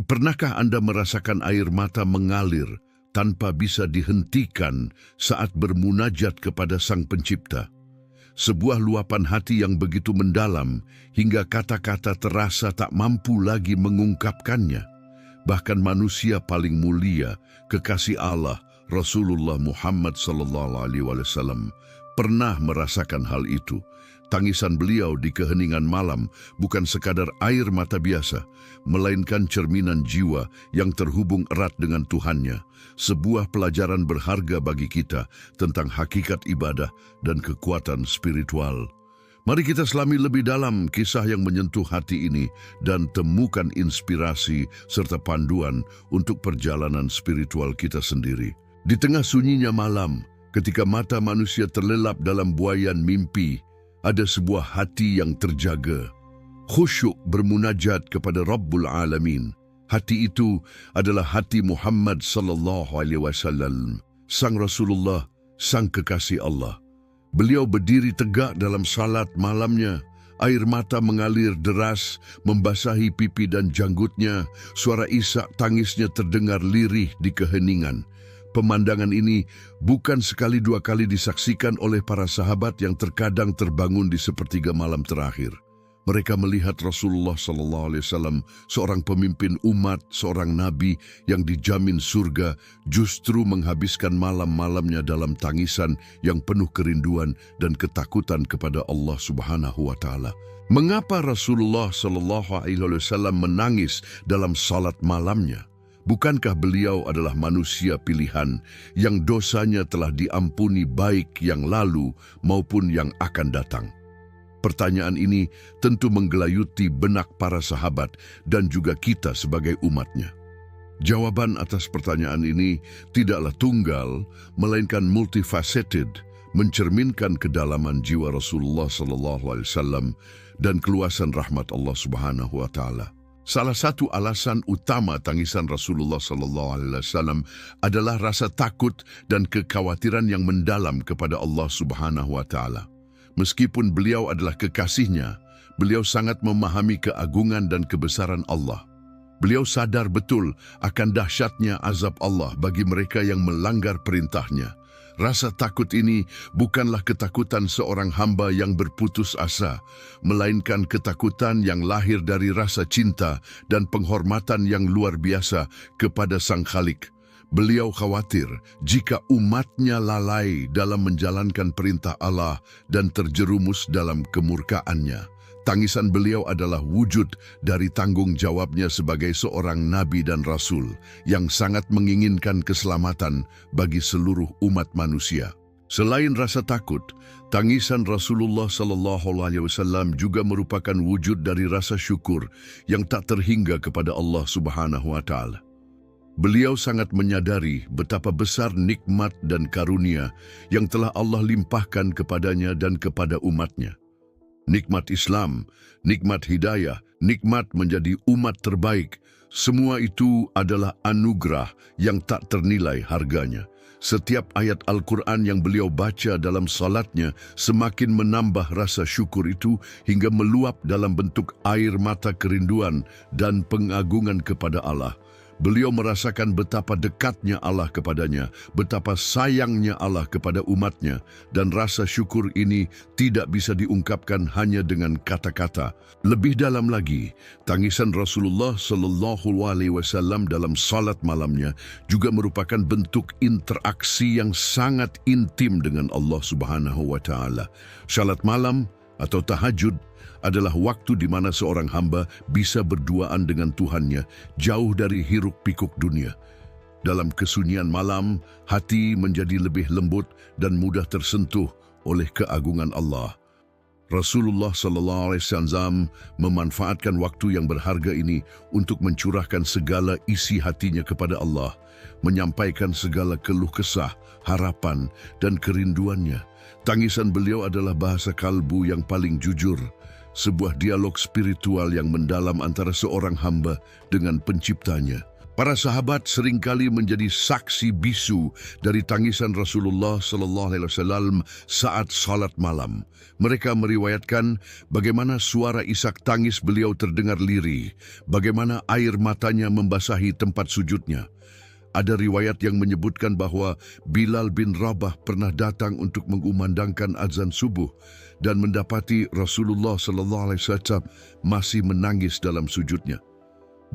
Pernahkah Anda merasakan air mata mengalir tanpa bisa dihentikan saat bermunajat kepada Sang Pencipta? Sebuah luapan hati yang begitu mendalam hingga kata-kata terasa tak mampu lagi mengungkapkannya. Bahkan manusia paling mulia, kekasih Allah, Rasulullah Muhammad SAW, pernah merasakan hal itu. Tangisan beliau di keheningan malam bukan sekadar air mata biasa, melainkan cerminan jiwa yang terhubung erat dengan Tuhannya. Sebuah pelajaran berharga bagi kita tentang hakikat ibadah dan kekuatan spiritual. Mari kita selami lebih dalam kisah yang menyentuh hati ini dan temukan inspirasi serta panduan untuk perjalanan spiritual kita sendiri. Di tengah sunyinya malam, ketika mata manusia terlelap dalam buaian mimpi, ada sebuah hati yang terjaga, khusyuk bermunajat kepada Rabbul Alamin. Hati itu adalah hati Muhammad SAW, Sang Rasulullah, Sang Kekasih Allah. Beliau berdiri tegak dalam salat malamnya, air mata mengalir deras, membasahi pipi dan janggutnya, suara isak tangisnya terdengar lirih di keheningan. Pemandangan ini bukan sekali dua kali disaksikan oleh para sahabat yang terkadang terbangun di sepertiga malam terakhir. Mereka melihat Rasulullah SAW, seorang pemimpin umat, seorang nabi yang dijamin surga, justru menghabiskan malam-malamnya dalam tangisan yang penuh kerinduan dan ketakutan kepada Allah Subhanahu wa Ta'ala. Mengapa Rasulullah SAW menangis dalam salat malamnya? Bukankah beliau adalah manusia pilihan yang dosanya telah diampuni baik yang lalu maupun yang akan datang? Pertanyaan ini tentu menggelayuti benak para sahabat dan juga kita sebagai umatnya. Jawaban atas pertanyaan ini tidaklah tunggal, melainkan multifaceted, mencerminkan kedalaman jiwa Rasulullah SAW dan keluasan rahmat Allah Subhanahu wa Ta'ala. Salah satu alasan utama tangisan Rasulullah SAW adalah rasa takut dan kekhawatiran yang mendalam kepada Allah Subhanahu wa Ta'ala. Meskipun beliau adalah kekasihnya, beliau sangat memahami keagungan dan kebesaran Allah. Beliau sadar betul akan dahsyatnya azab Allah bagi mereka yang melanggar perintahnya. Rasa takut ini bukanlah ketakutan seorang hamba yang berputus asa, melainkan ketakutan yang lahir dari rasa cinta dan penghormatan yang luar biasa kepada Sang Khalik. Beliau khawatir jika umatnya lalai dalam menjalankan perintah Allah dan terjerumus dalam kemurkaannya. Tangisan beliau adalah wujud dari tanggung jawabnya sebagai seorang nabi dan rasul yang sangat menginginkan keselamatan bagi seluruh umat manusia. Selain rasa takut, tangisan Rasulullah SAW juga merupakan wujud dari rasa syukur yang tak terhingga kepada Allah Subhanahu wa Ta'ala. Beliau sangat menyadari betapa besar nikmat dan karunia yang telah Allah limpahkan kepadanya dan kepada umatnya. Nikmat Islam, nikmat hidayah, nikmat menjadi umat terbaik, semua itu adalah anugerah yang tak ternilai harganya. Setiap ayat Al-Quran yang beliau baca dalam salatnya semakin menambah rasa syukur itu hingga meluap dalam bentuk air mata kerinduan dan pengagungan kepada Allah. Beliau merasakan betapa dekatnya Allah kepadanya, betapa sayangnya Allah kepada umatnya, dan rasa syukur ini tidak bisa diungkapkan hanya dengan kata-kata. Lebih dalam lagi, tangisan Rasulullah SAW dalam salat malamnya juga merupakan bentuk interaksi yang sangat intim dengan Allah Subhanahu wa Ta'ala. Salat malam atau tahajud adalah waktu di mana seorang hamba bisa berduaan dengan Tuhannya jauh dari hiruk-pikuk dunia. Dalam kesunyian malam, hati menjadi lebih lembut dan mudah tersentuh oleh keagungan Allah. Rasulullah SAW memanfaatkan waktu yang berharga ini untuk mencurahkan segala isi hatinya kepada Allah, menyampaikan segala keluh kesah, harapan, dan kerinduannya. Tangisan beliau adalah bahasa kalbu yang paling jujur, sebuah dialog spiritual yang mendalam antara seorang hamba dengan penciptanya. Para sahabat seringkali menjadi saksi bisu dari tangisan Rasulullah sallallahu alaihi wasallam saat salat malam. Mereka meriwayatkan bagaimana suara isak tangis beliau terdengar lirih, bagaimana air matanya membasahi tempat sujudnya. Ada riwayat yang menyebutkan bahwa Bilal bin Rabah pernah datang untuk mengumandangkan azan subuh dan mendapati Rasulullah sallallahu alaihi wasallam masih menangis dalam sujudnya.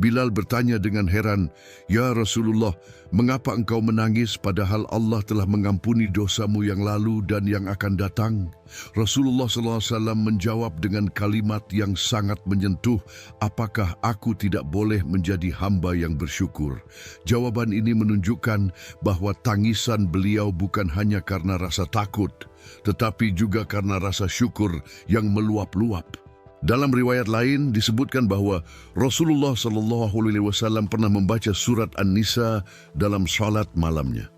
Bilal bertanya dengan heran, "Ya Rasulullah, mengapa engkau menangis padahal Allah telah mengampuni dosamu yang lalu dan yang akan datang?" Rasulullah SAW menjawab dengan kalimat yang sangat menyentuh, "Apakah aku tidak boleh menjadi hamba yang bersyukur?" Jawaban ini menunjukkan bahwa tangisan beliau bukan hanya karena rasa takut, tetapi juga karena rasa syukur yang meluap-luap. Dalam riwayat lain disebutkan bahwa Rasulullah SAW pernah membaca surat An-Nisa dalam salat malamnya.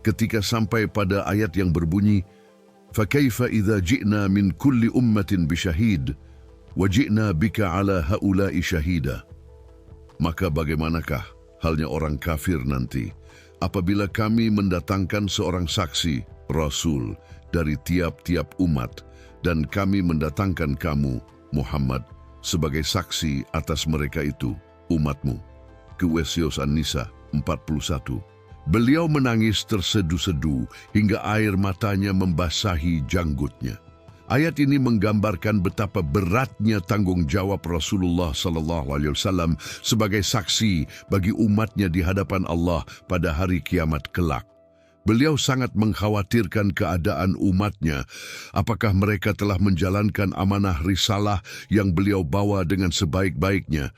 Ketika sampai pada ayat yang berbunyi, "Fakaifa idza ji'na min kulli ummatin bisyahid wa ji'na bika ala haula'i syahida." Maka bagaimanakah halnya orang kafir nanti apabila kami mendatangkan seorang saksi, Rasul, dari tiap-tiap umat, dan kami mendatangkan kamu, Muhammad, sebagai saksi atas mereka itu, umatmu. Kewesyos An-Nisa 41. Beliau menangis tersedu-sedu hingga air matanya membasahi janggutnya. Ayat ini menggambarkan betapa beratnya tanggung jawab Rasulullah SAW sebagai saksi bagi umatnya di hadapan Allah pada hari kiamat kelak. Beliau sangat mengkhawatirkan keadaan umatnya, apakah mereka telah menjalankan amanah risalah yang beliau bawa dengan sebaik-baiknya.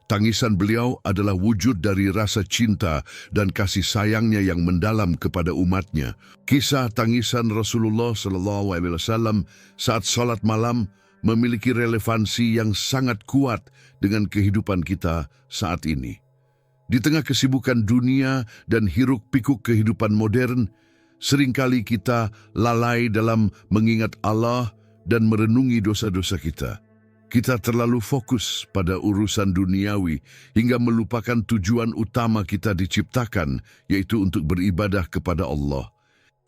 Tangisan beliau adalah wujud dari rasa cinta dan kasih sayangnya yang mendalam kepada umatnya. Kisah tangisan Rasulullah SAW saat salat malam memiliki relevansi yang sangat kuat dengan kehidupan kita saat ini. Di tengah kesibukan dunia dan hiruk-pikuk kehidupan modern, seringkali kita lalai dalam mengingat Allah dan merenungi dosa-dosa kita. Kita terlalu fokus pada urusan duniawi hingga melupakan tujuan utama kita diciptakan, yaitu untuk beribadah kepada Allah.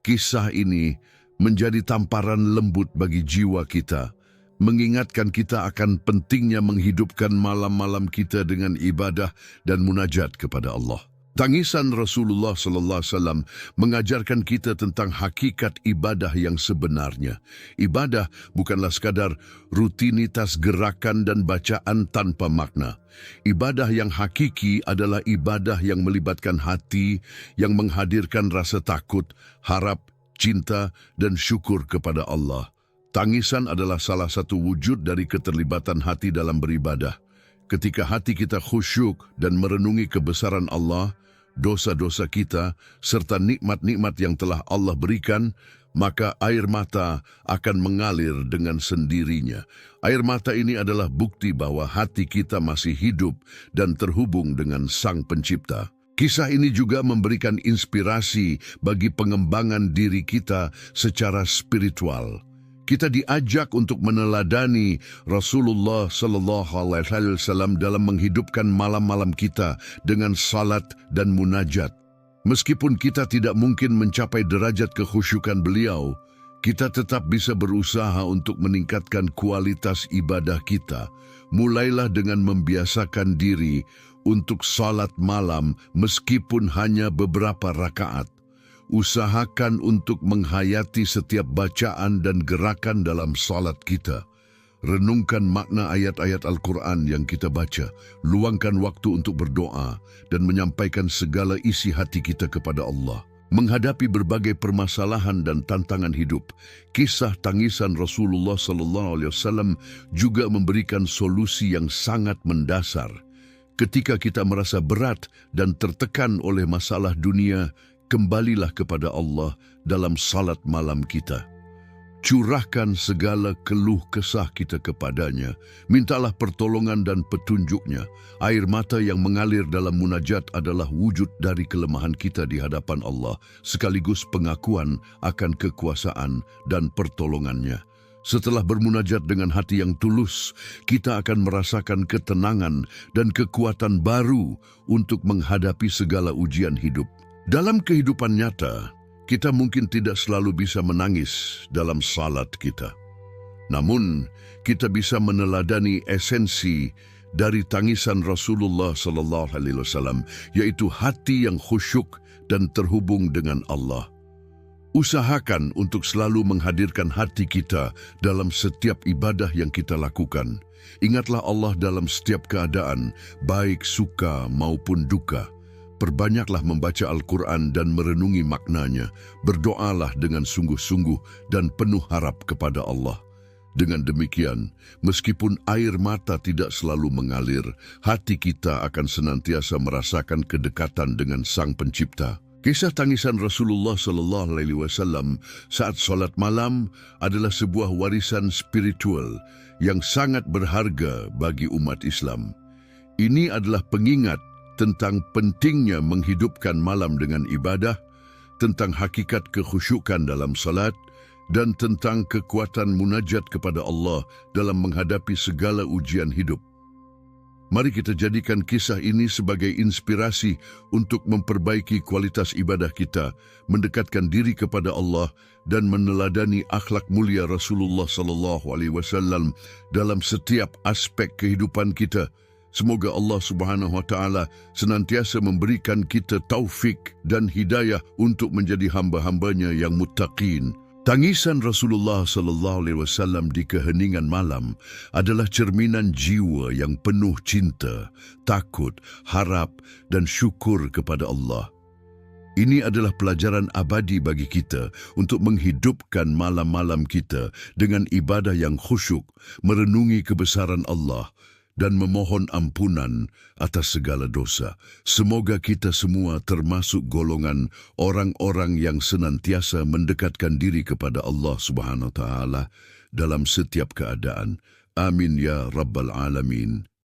Kisah ini menjadi tamparan lembut bagi jiwa kita, mengingatkan kita akan pentingnya menghidupkan malam-malam kita dengan ibadah dan munajat kepada Allah. Tangisan Rasulullah SAW mengajarkan kita tentang hakikat ibadah yang sebenarnya. Ibadah bukanlah sekadar rutinitas gerakan dan bacaan tanpa makna. Ibadah yang hakiki adalah ibadah yang melibatkan hati, yang menghadirkan rasa takut, harap, cinta, dan syukur kepada Allah. Tangisan adalah salah satu wujud dari keterlibatan hati dalam beribadah. Ketika hati kita khusyuk dan merenungi kebesaran Allah, dosa-dosa kita, serta nikmat-nikmat yang telah Allah berikan, maka air mata akan mengalir dengan sendirinya. Air mata ini adalah bukti bahwa hati kita masih hidup dan terhubung dengan Sang Pencipta. Kisah ini juga memberikan inspirasi bagi pengembangan diri kita secara spiritual. Kita diajak untuk meneladani Rasulullah SAW dalam menghidupkan malam-malam kita dengan salat dan munajat. Meskipun kita tidak mungkin mencapai derajat kekhusyukan beliau, kita tetap bisa berusaha untuk meningkatkan kualitas ibadah kita. Mulailah dengan membiasakan diri untuk salat malam meskipun hanya beberapa rakaat. Usahakan untuk menghayati setiap bacaan dan gerakan dalam salat kita. Renungkan makna ayat-ayat Al-Quran yang kita baca. Luangkan waktu untuk berdoa dan menyampaikan segala isi hati kita kepada Allah. Menghadapi berbagai permasalahan dan tantangan hidup, kisah tangisan Rasulullah SAW juga memberikan solusi yang sangat mendasar. Ketika kita merasa berat dan tertekan oleh masalah dunia, kembalilah kepada Allah dalam salat malam kita. Curahkan segala keluh kesah kita kepadanya. Mintalah pertolongan dan petunjuknya. Air mata yang mengalir dalam munajat adalah wujud dari kelemahan kita di hadapan Allah, sekaligus pengakuan akan kekuasaan dan pertolongannya. Setelah bermunajat dengan hati yang tulus, kita akan merasakan ketenangan dan kekuatan baru untuk menghadapi segala ujian hidup. Dalam kehidupan nyata, kita mungkin tidak selalu bisa menangis dalam salat kita. Namun, kita bisa meneladani esensi dari tangisan Rasulullah SAW, yaitu hati yang khusyuk dan terhubung dengan Allah. Usahakan untuk selalu menghadirkan hati kita dalam setiap ibadah yang kita lakukan. Ingatlah Allah dalam setiap keadaan, baik suka maupun duka. Perbanyaklah membaca Al-Quran dan merenungi maknanya. Berdoalah dengan sungguh-sungguh dan penuh harap kepada Allah. Dengan demikian, meskipun air mata tidak selalu mengalir, hati kita akan senantiasa merasakan kedekatan dengan Sang Pencipta. Kisah tangisan Rasulullah SAW saat solat malam adalah sebuah warisan spiritual yang sangat berharga bagi umat Islam. Ini adalah pengingat tentang pentingnya menghidupkan malam dengan ibadah, tentang hakikat kekhusyukan dalam salat, dan tentang kekuatan munajat kepada Allah dalam menghadapi segala ujian hidup. Mari kita jadikan kisah ini sebagai inspirasi untuk memperbaiki kualitas ibadah kita, mendekatkan diri kepada Allah dan meneladani akhlak mulia Rasulullah SAW dalam setiap aspek kehidupan kita. Semoga Allah Subhanahu wa Ta'ala senantiasa memberikan kita taufik dan hidayah untuk menjadi hamba-hambanya yang muttaqin. Tangisan Rasulullah SAW di keheningan malam adalah cerminan jiwa yang penuh cinta, takut, harap dan syukur kepada Allah. Ini adalah pelajaran abadi bagi kita untuk menghidupkan malam-malam kita dengan ibadah yang khusyuk, merenungi kebesaran Allah dan memohon ampunan atas segala dosa. Semoga kita semua termasuk golongan orang-orang yang senantiasa mendekatkan diri kepada Allah Subhanahu wa Ta'ala dalam setiap keadaan. Amin ya Rabbal Alamin.